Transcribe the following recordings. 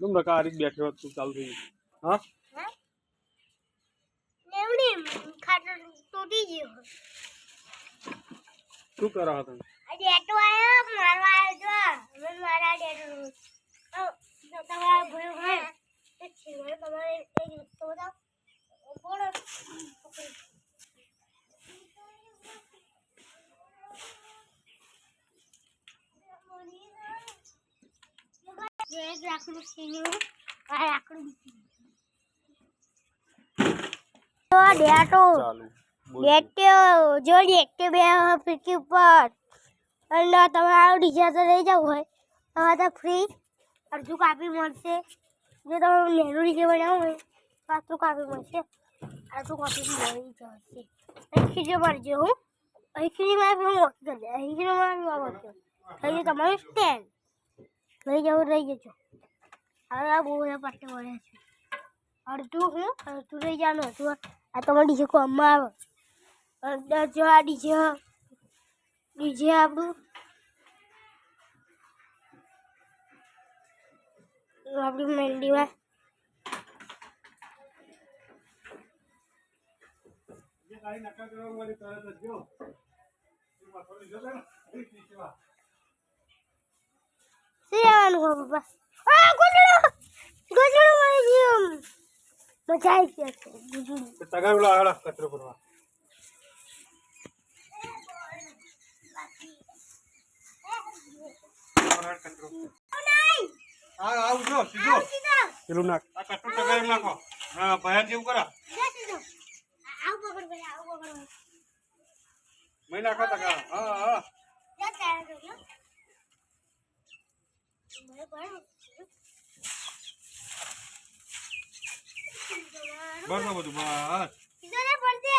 तुम रखा आरिक बैठे हो तू चालू થઈ हां લેવડી ખાટર તૂટી ગયો શું કરા હતા આ ડેટો આયો મારવા આવ્યો જો મને મારા ડેટો તો તમારા ભયો હોય તે છે તમારે એક તો બતાવ બોલો એક લાકડું સીનું આ લાકડું તો ડેટો ચાલુ ડેટો જોડી એક બે ફીકી ઉપર અને તમારું ડીજે તો લઈ જવું હોય તો ફ્રી અડધું કાપી મળશે જો તમે નેનું ડીજે બનાવવું હોય પાછું કાપી મળશે અડધું કાપી મળી જશે અહીંથી જો મારજો હું અહીંથી મારે મોટી કરી દે અહીંથી મારે મોટી થઈ ગયું તમારું સ્ટેન્ડ લઈ જવું લઈ જજો હવે આ બહુ બધા પાટે વળે છે અડધું હું અડધું લઈ જવાનું હતું આ તમારે ડીજે કોમમાં આવે જો આ ડીજે આપણું આપણી મેંડીમાં પપ્પા ગોજડો મળી ગયો મજા આવી ગઈ તગાડુલા આડા કચરો કરવા હા આવજો સીધો પેલું નાખ આ કટુ તગાડી નાખો હા ભયા જેવું કરા આવ પકડ ભાઈ આવ પકડ મે નાખો તગા હા હા જા ચાલ દો મને પાડો બસ બધું બસ સીધો ને પડતે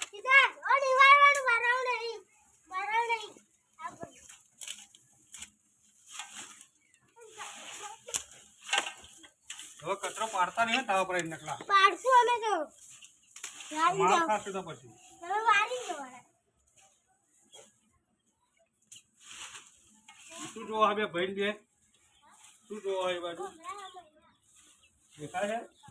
સીધા ઓ નિવારવાનું મારાવ નહીં આ હવે કચરો પાડતા નહીં તાવ પર નકલા પાડશું અમે તો માર ખાશે તો પછી તમે વારી જવાના તું જો હવે ભાઈ બે તું જો એ બાજુ દેખાય છે